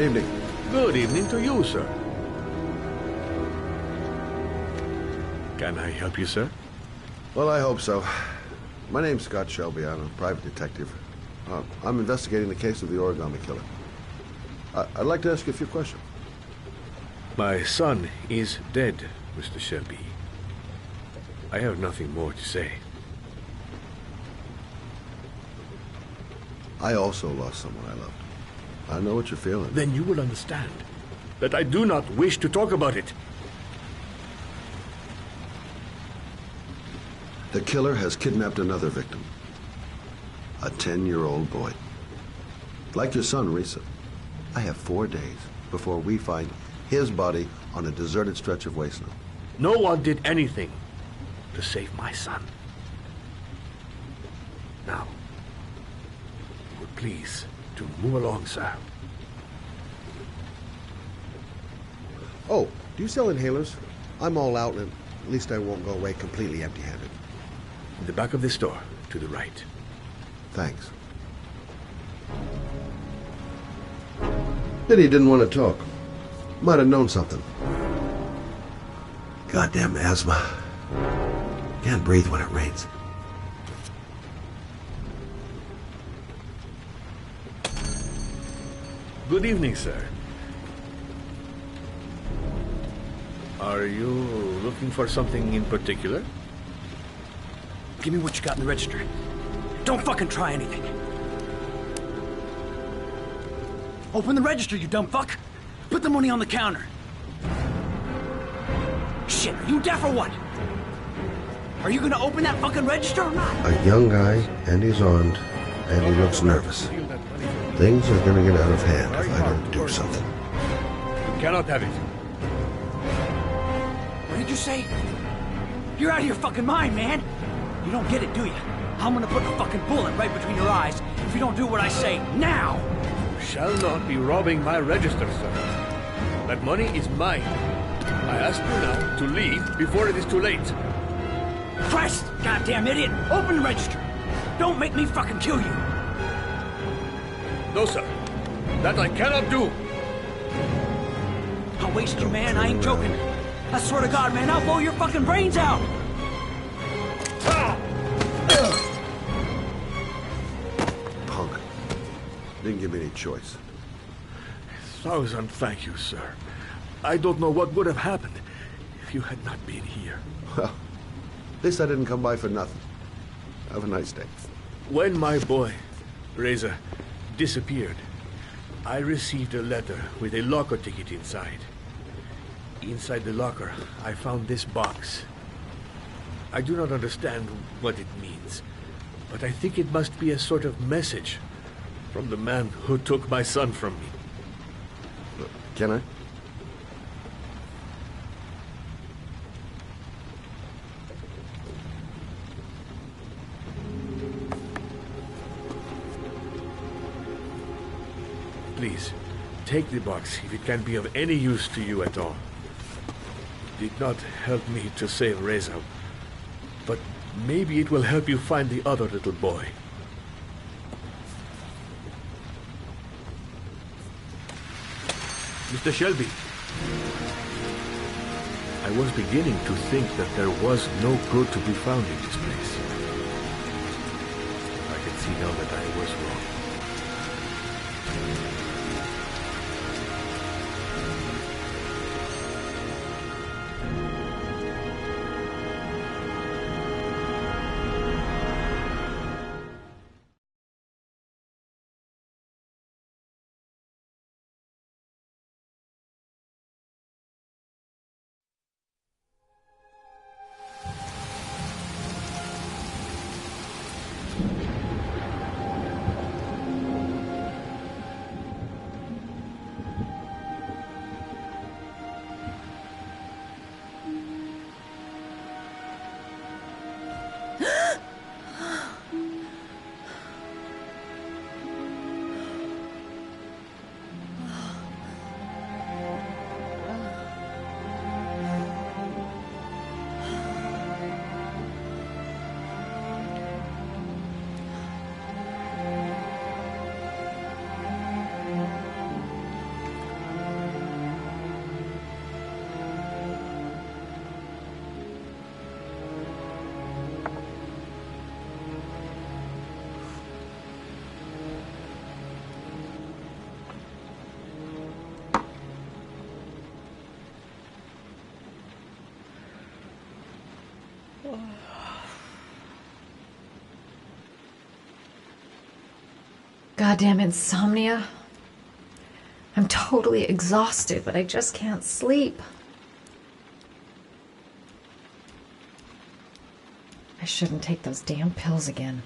evening. Good evening to you, sir. Can I help you, sir? Well, I hope so. My name's Scott Shelby. I'm a private detective. I'm investigating the case of the origami killer. I'd like to ask you a few questions. My son is dead, Mr. Shelby. I have nothing more to say. I also lost someone I loved. I know what you're feeling. Then you will understand that I do not wish to talk about it. The killer has kidnapped another victim. A 10-year-old boy. Like your son, Risa. I have 4 days before we find his body on a deserted stretch of wasteland. No one did anything to save my son. Now, would please to move along, sir. Oh, do you sell inhalers? I'm all out, and at least I won't go away completely empty-handed. In the back of the store, to the right. Thanks. Pity he didn't want to talk. Might have known something. Goddamn asthma. Can't breathe when it rains. Good evening, sir. Are you looking for something in particular? Give me what you got in the register. Don't fucking try anything. Open the register, you dumb fuck. Put the money on the counter. Shit, are you deaf or what? Are you gonna open that fucking register or not? A young guy, and he's armed, and he looks nervous. Things are gonna get out of hand if I don't do something. You cannot have it. What did you say? You're out of your fucking mind, man. You don't get it, do you? I'm gonna put a fucking bullet right between your eyes if you don't do what I say now! You shall not be robbing my register, sir. That money is mine. I ask you now to leave before it is too late. Christ, goddamn idiot! Open the register! Don't make me fucking kill you! No, sir. That I cannot do. I'll waste you, man. I ain't joking. I swear to God, man, I'll blow your fucking brains out! Punk. Didn't give me any choice. 1,000 thank you, sir. I don't know what would have happened if you had not been here. Well, at least I didn't come by for nothing. Have a nice day. When my boy, Reza, disappeared, I received a letter with a locker ticket inside. Inside the locker, I found this box. I do not understand what it means, but I think it must be a sort of message from the man who took my son from me. Can I? Please, take the box if it can be of any use to you at all. It did not help me to save Reza, but maybe it will help you find the other little boy. Mr. Shelby, I was beginning to think that there was no good to be found in this place. I can see now that I was wrong. Goddamn insomnia. I'm totally exhausted, but I just can't sleep. I shouldn't take those damn pills again.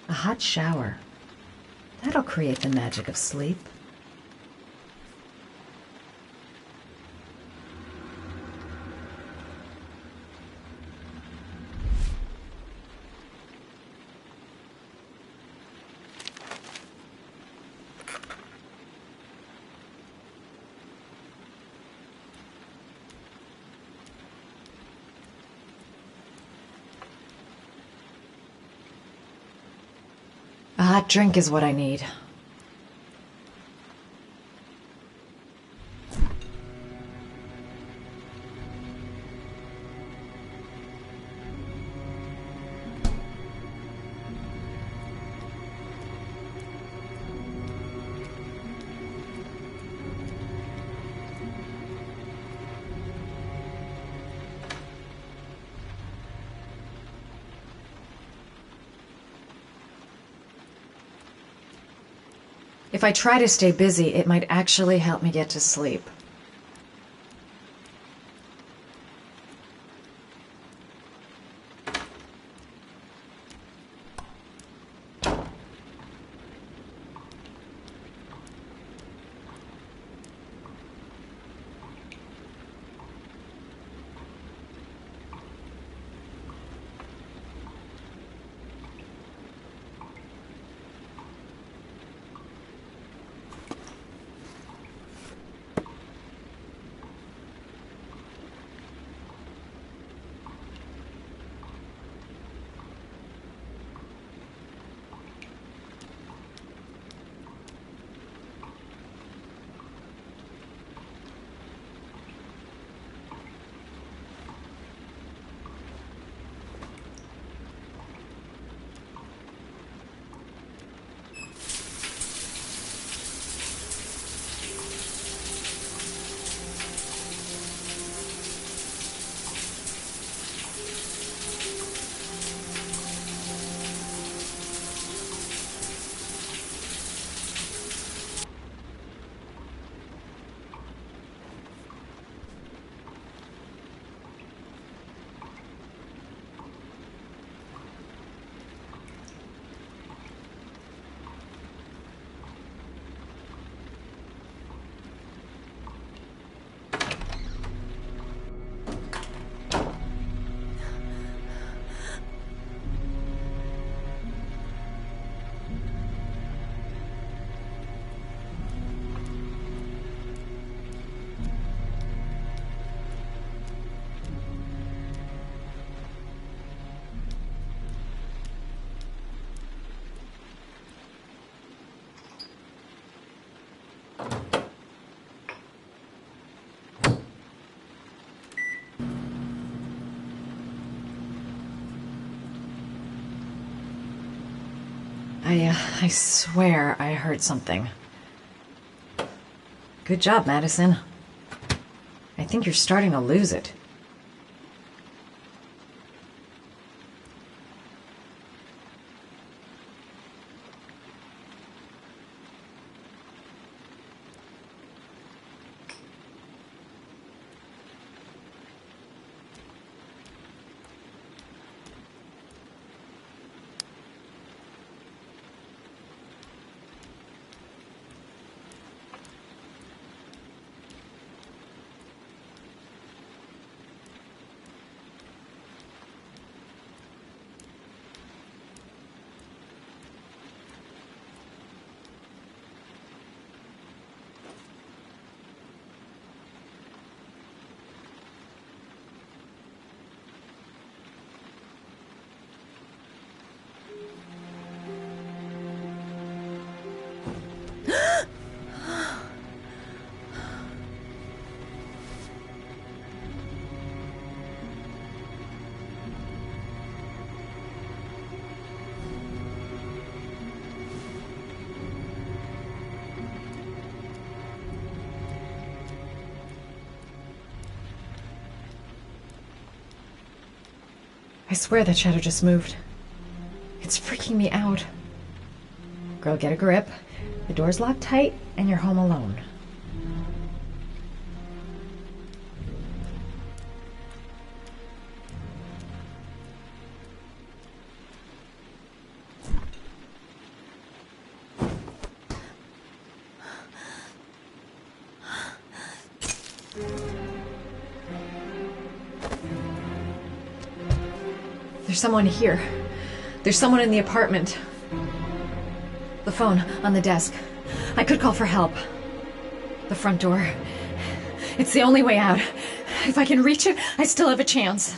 A hot shower. That'll create the magic of sleep. A hot drink is what I need. If I try to stay busy, it might actually help me get to sleep. I swear I heard something. Good job, Madison. I think you're starting to lose it. swear that shadow just moved. It's freaking me out. Girl, get a grip. The door's locked tight, and you're home alone. There's someone here. There's someone in the apartment. The phone on the desk. I could call for help. The front door. It's the only way out. If I can reach it, I still have a chance.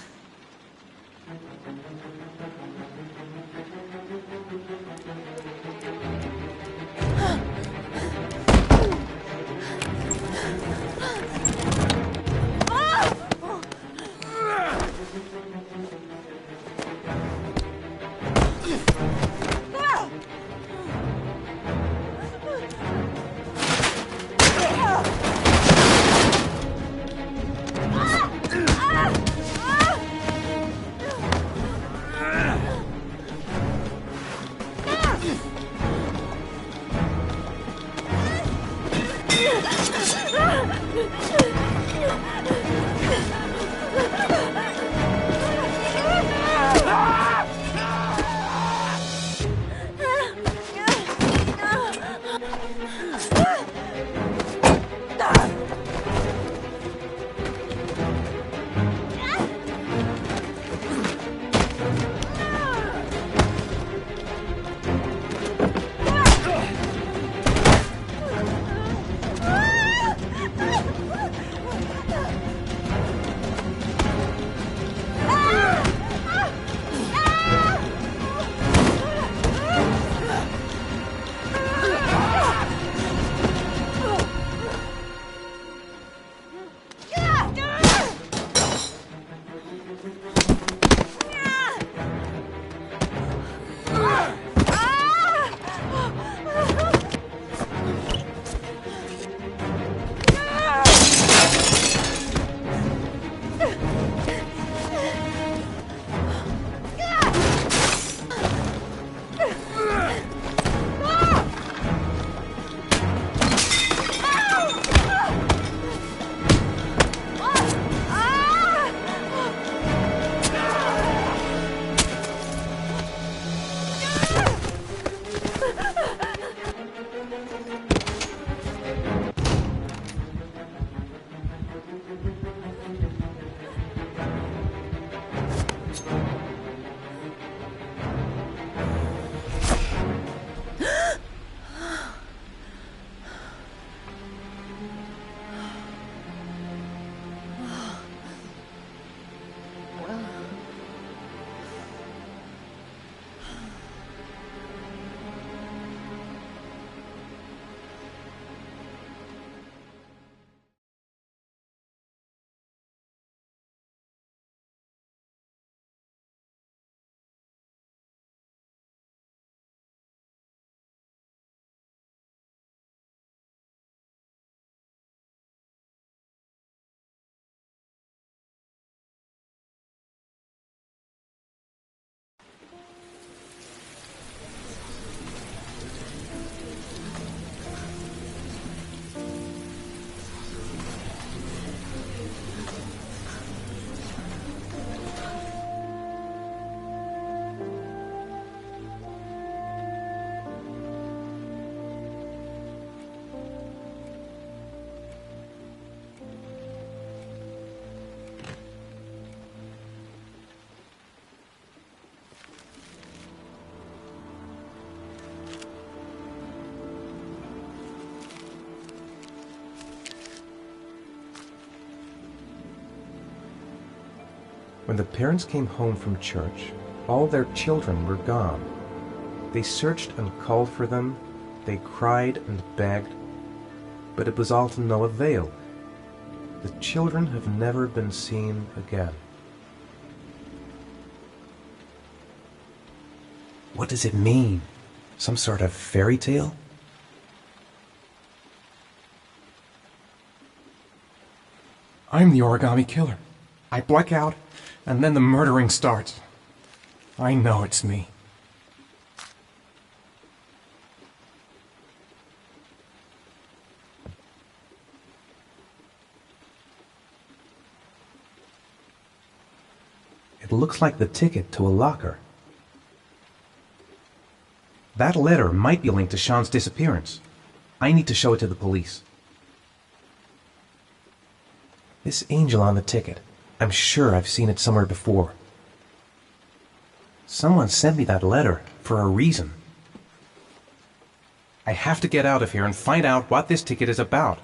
When the parents came home from church, all their children were gone. They searched and called for them, they cried and begged, but it was all to no avail. The children have never been seen again. What does it mean? Some sort of fairy tale? I'm the origami killer. I black out, and then the murdering starts. I know it's me. It looks like the ticket to a locker. That letter might be linked to Sean's disappearance. I need to show it to the police. This angel on the ticket, I'm sure I've seen it somewhere before. Someone sent me that letter for a reason. I have to get out of here and find out what this ticket is about.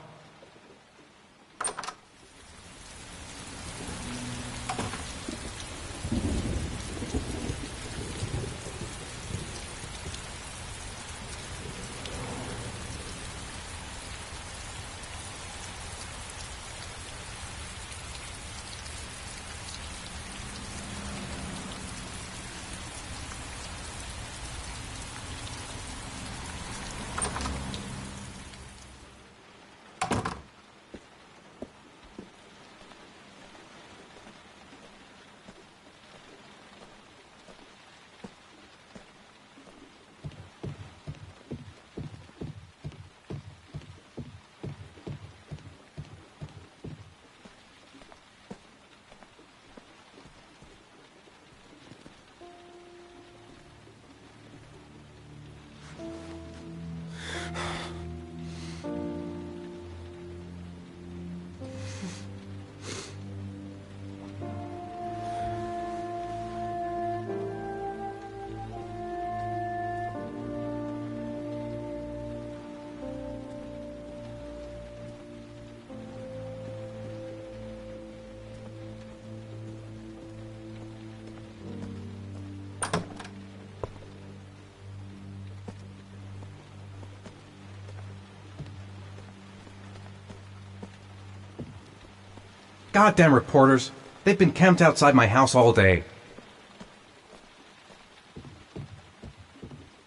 Goddamn reporters. They've been camped outside my house all day.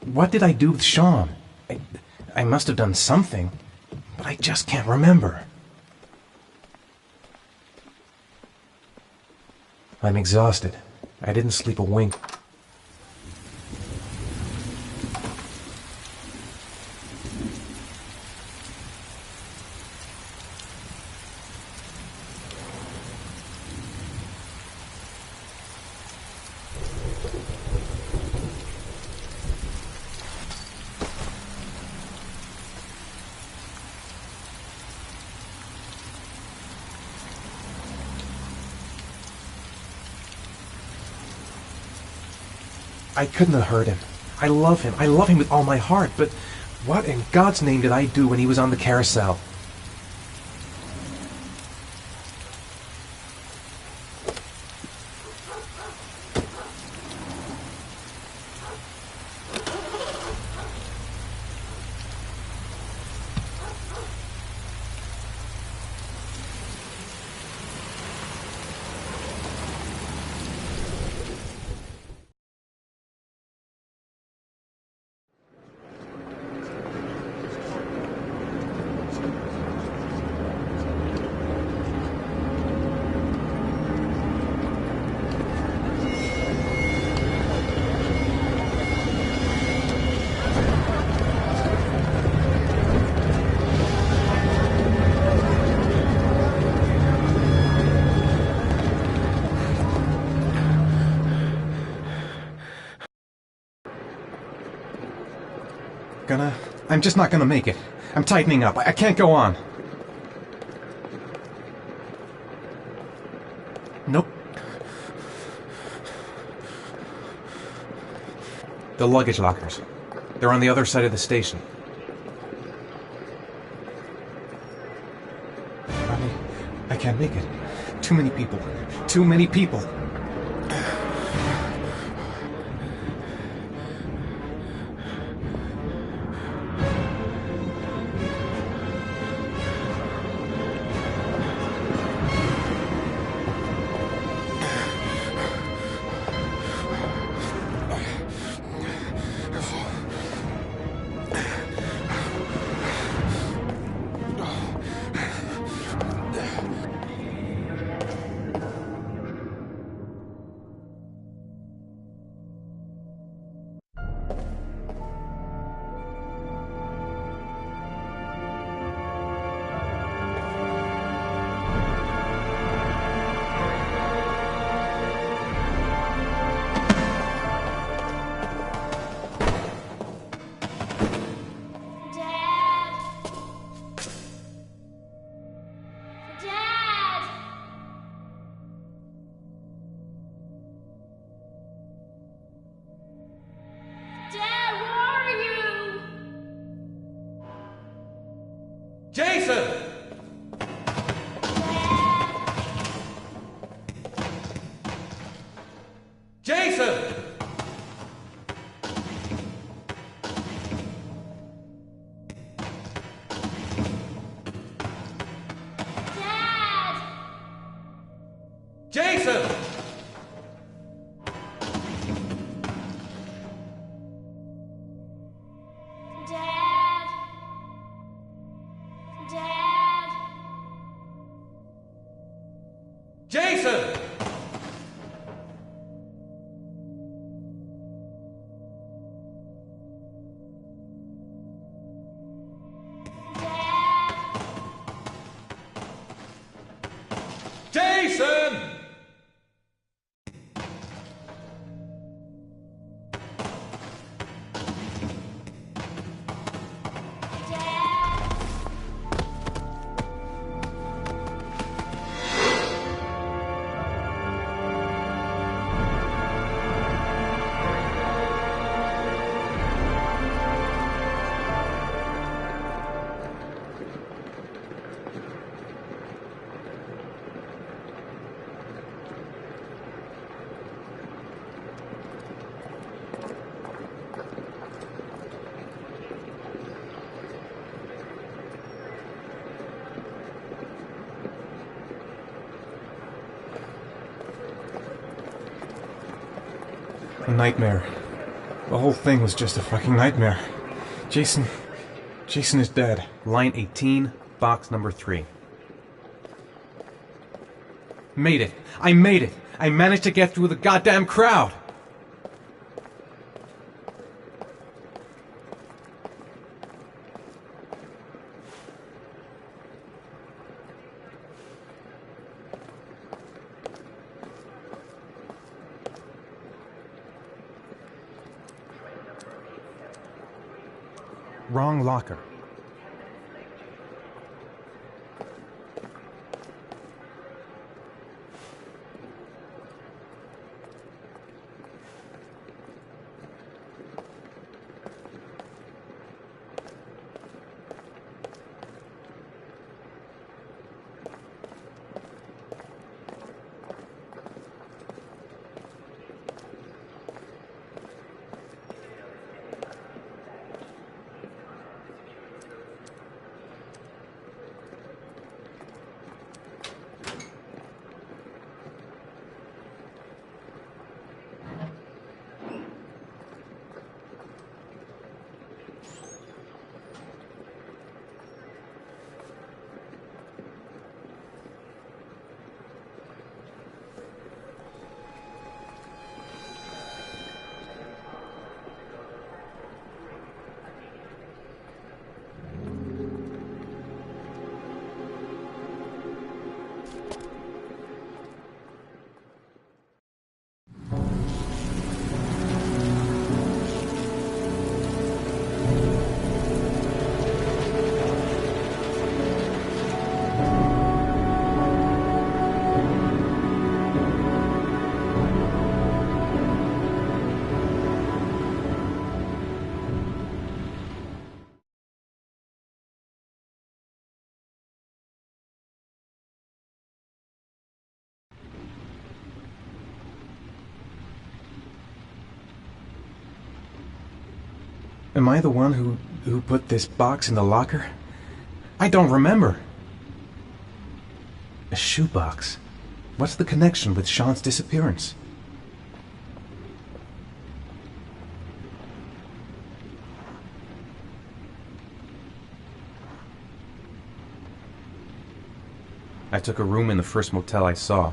What did I do with Sean? I must have done something, but I just can't remember. I'm exhausted. I didn't sleep a wink. I couldn't have hurt him. I love him. I love him with all my heart, but what in God's name did I do when he was on the carousel? I'm just not gonna make it. I'm tightening up. I can't go on. Nope. The luggage lockers. They're on the other side of the station. I can't make it. Too many people. Too many people. Jason! Jason! Dad! Jason! Dad! Dad! Jason! Dad! Jason! Dad! A nightmare. The whole thing was just a fucking nightmare. Jason is dead. Line 18, box number 3. Made it. I made it. I managed to get through the goddamn crowd. Wrong locker. Am I the one who put this box in the locker? I don't remember. A shoebox. What's the connection with Sean's disappearance? I took a room in the first motel I saw.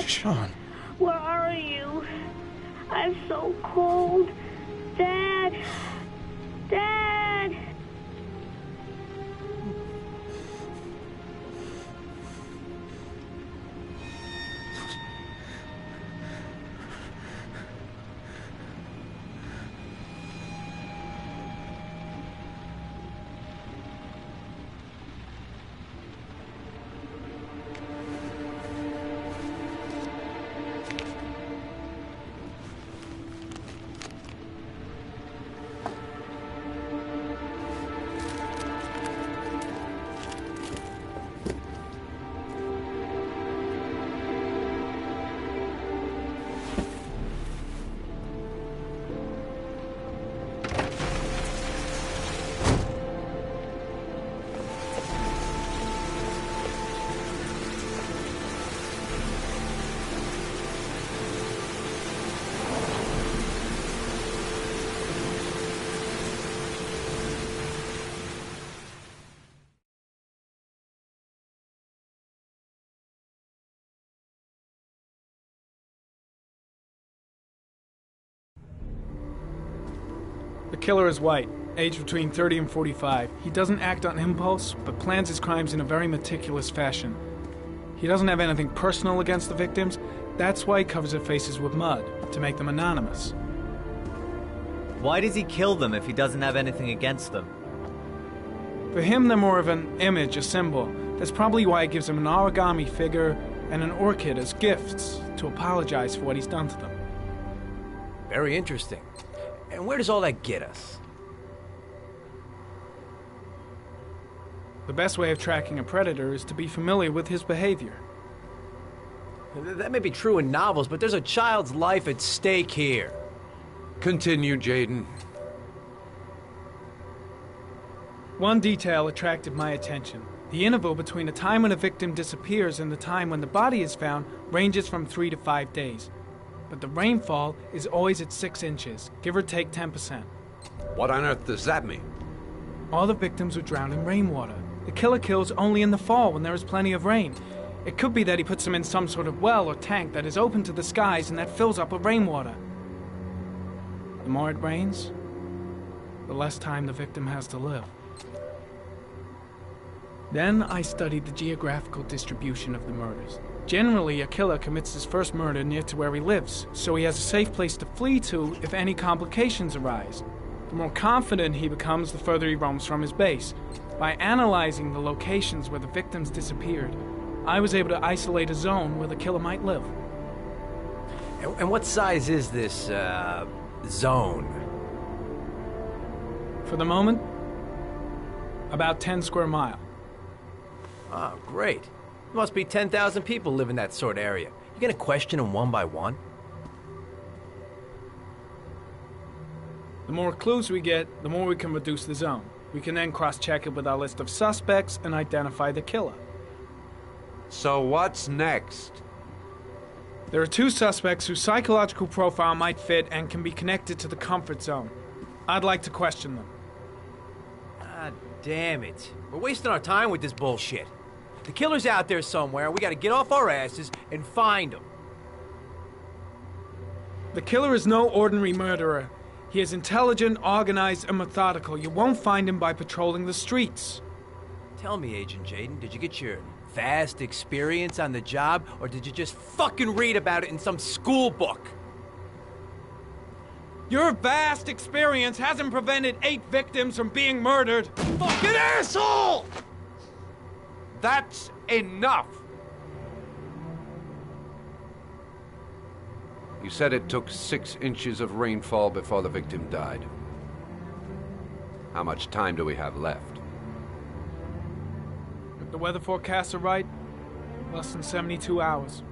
Sean. Where are you? I'm so cold. Dad! Dad! The killer is white, aged between 30 and 45. He doesn't act on impulse, but plans his crimes in a very meticulous fashion. He doesn't have anything personal against the victims. That's why he covers their faces with mud, to make them anonymous. Why does he kill them if he doesn't have anything against them? For him, they're more of an image, a symbol. That's probably why he gives them an origami figure and an orchid as gifts to apologize for what he's done to them. Very interesting. And where does all that get us? The best way of tracking a predator is to be familiar with his behavior. That may be true in novels, but there's a child's life at stake here. Continue, Jaden. One detail attracted my attention. The interval between the time when a victim disappears and the time when the body is found ranges from 3 to 5 days. But the rainfall is always at 6 inches, give or take 10%. What on earth does that mean? All the victims were drowned in rainwater. The killer kills only in the fall when there is plenty of rain. It could be that he puts them in some sort of well or tank that is open to the skies and that fills up with rainwater. The more it rains, the less time the victim has to live. Then I studied the geographical distribution of the murders. Generally, a killer commits his first murder near to where he lives, so he has a safe place to flee to if any complications arise. The more confident he becomes, the further he roams from his base. By analyzing the locations where the victims disappeared, I was able to isolate a zone where the killer might live. And what size is this, zone? For the moment, about 10 square miles. Oh, great. There must be 10,000 people live in that sort of area. You gonna question them one by one? The more clues we get, the more we can reduce the zone. We can then cross-check it with our list of suspects and identify the killer. So what's next? There are 2 suspects whose psychological profile might fit and can be connected to the comfort zone. I'd like to question them. Ah, damn it. We're wasting our time with this bullshit. The killer's out there somewhere. We gotta get off our asses and find him. The killer is no ordinary murderer. He is intelligent, organized, and methodical. You won't find him by patrolling the streets. Tell me, Agent Jaden, did you get your vast experience on the job, or did you just fucking read about it in some school book? Your vast experience hasn't prevented 8 victims from being murdered. Fucking asshole! That's enough! You said it took 6 inches of rainfall before the victim died. How much time do we have left? If the weather forecasts are right, less than 72 hours.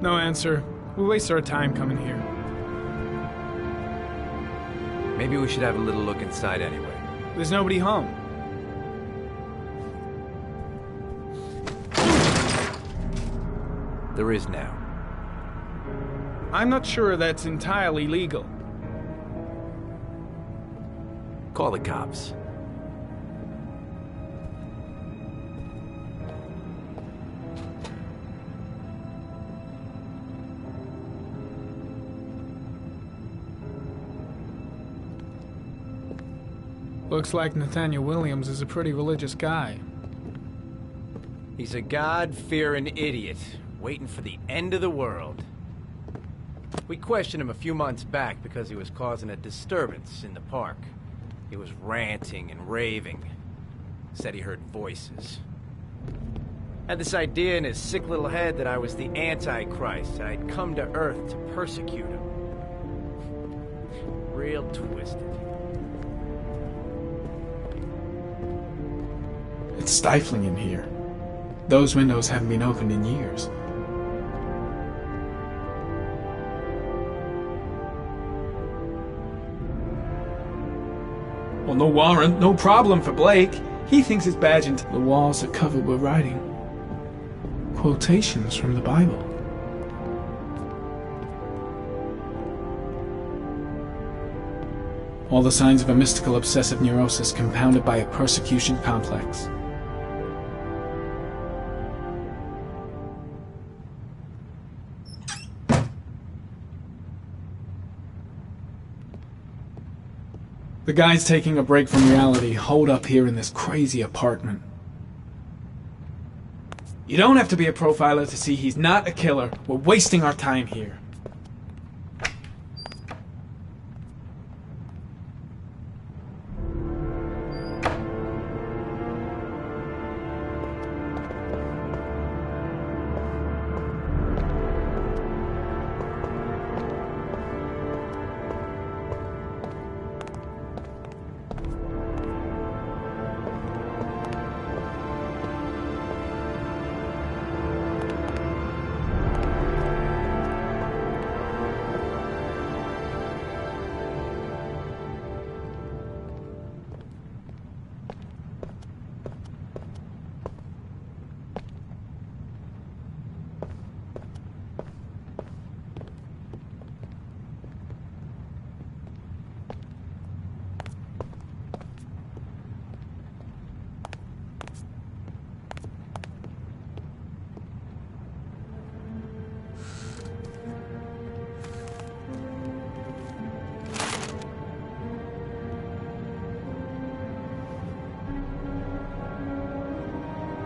No answer. We waste our time coming here. Maybe we should have a little look inside anyway. There's nobody home. There is now. I'm not sure that's entirely legal. Call the cops. Looks like Nathaniel Williams is a pretty religious guy. He's a God-fearing idiot, waiting for the end of the world. We questioned him a few months back because he was causing a disturbance in the park. He was ranting and raving. Said he heard voices. Had this idea in his sick little head that I was the Antichrist and I'd come to Earth to persecute him. Real twisted. It's stifling in here. Those windows haven't been opened in years. Well, no warrant, no problem for Blake. He thinks his badge into the walls are covered with writing. Quotations from the Bible. All the signs of a mystical obsessive neurosis compounded by a persecution complex. The guy's taking a break from reality, holed up here in this crazy apartment. You don't have to be a profiler to see he's not a killer. We're wasting our time here.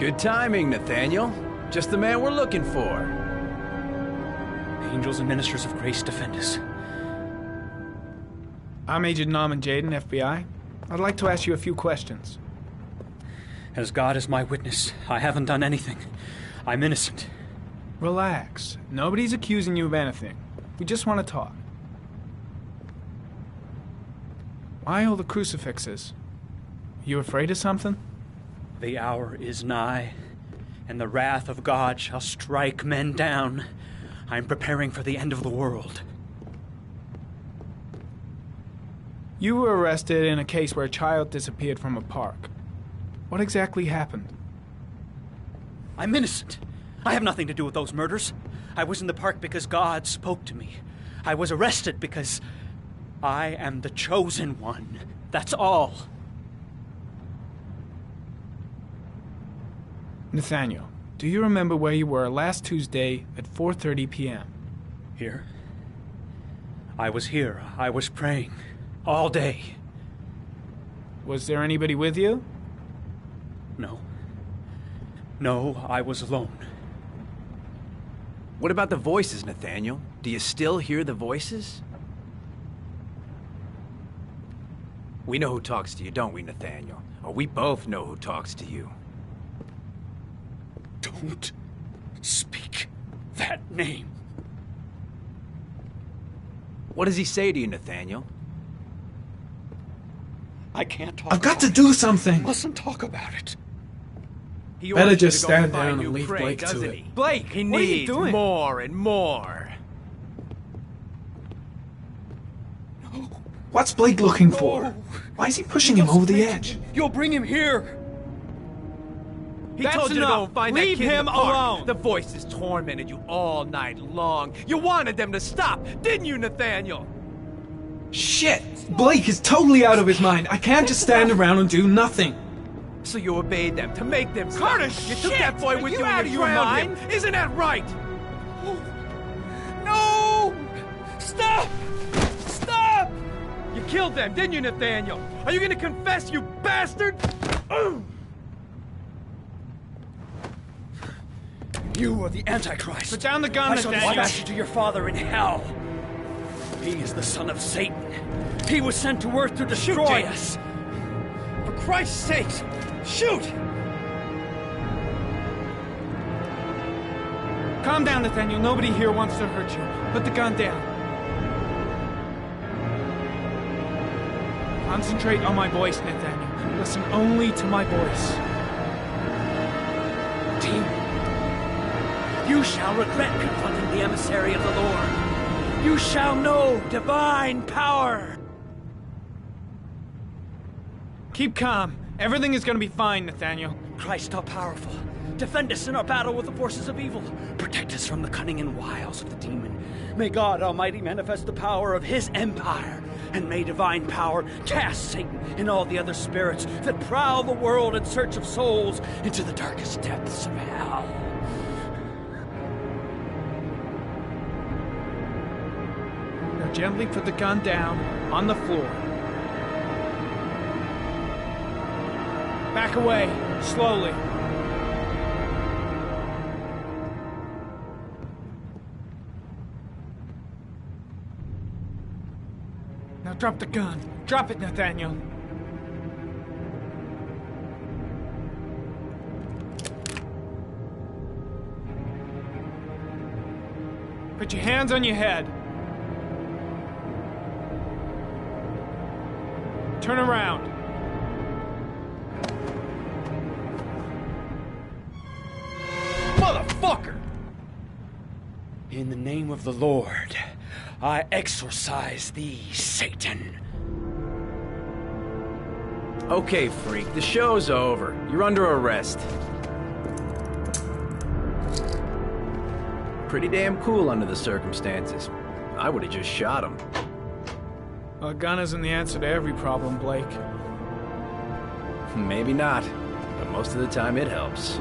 Good timing, Nathaniel. Just the man we're looking for. Angels and ministers of grace defend us. I'm Agent Norman Jaden, FBI. I'd like to ask you a few questions. As God is my witness, I haven't done anything. I'm innocent. Relax. Nobody's accusing you of anything. We just want to talk. Why all the crucifixes? You afraid of something? The hour is nigh, and the wrath of God shall strike men down. I'm preparing for the end of the world. You were arrested in a case where a child disappeared from a park. What exactly happened? I'm innocent. I have nothing to do with those murders. I was in the park because God spoke to me. I was arrested because I am the chosen one. That's all. Nathaniel, do you remember where you were last Tuesday at 4:30 p.m.? Here? I was here. I was praying. All day. Was there anybody with you? No. No, I was alone. What about the voices, Nathaniel? Do you still hear the voices? We know who talks to you, don't we, Nathaniel? Or we both know who talks to you. Don't speak that name. What does he say to you, Nathaniel? I can't talk. I've got to do something. Mustn't talk about it. He Better orders you just to go stand find down new and leave prey, Blake to doesn't it. he? Blake, he What are you needs doing? more and more. No. What's Blake looking for? Why is he pushing him over the edge? You'll bring him here. He That's told you to enough. go find Leave that kid in him the park. alone. The voices tormented you all night long. You wanted them to stop, didn't you, Nathaniel? Shit! Blake is totally out of his mind. I can't just stand around and do nothing. So you obeyed them to make them stop. Carter, You took shit! that boy Are with you you out and of you your drowned him. mind? Isn't that right? No! Stop! Stop! You killed them, didn't you, Nathaniel? Are you gonna confess, you bastard? You are the Antichrist. Put down the gun, I shall Nathaniel. dispatch you to your father in hell. He is the son of Satan. He was sent to earth to destroy us. For Christ's sake, shoot! Calm down, Nathaniel. Nobody here wants to hurt you. Put the gun down. Concentrate on my voice, Nathaniel. Listen only to my voice. Demon, you shall regret confronting the emissary of the Lord. You shall know divine power. Keep calm. Everything is going to be fine, Nathaniel. Christ all-powerful, defend us in our battle with the forces of evil. Protect us from the cunning and wiles of the demon. May God Almighty manifest the power of His empire, and may divine power cast Satan and all the other spirits that prowl the world in search of souls into the darkest depths of hell. Now gently put the gun down on the floor. Back away, slowly. Now drop the gun. Drop it, Nathaniel. Put your hands on your head. Turn around. Motherfucker! In the name of the Lord, I exorcise thee, Satan. Okay, freak, the show's over. You're under arrest. Pretty damn cool under the circumstances. I would have just shot him. A gun isn't the answer to every problem, Blake. Maybe not, but most of the time it helps.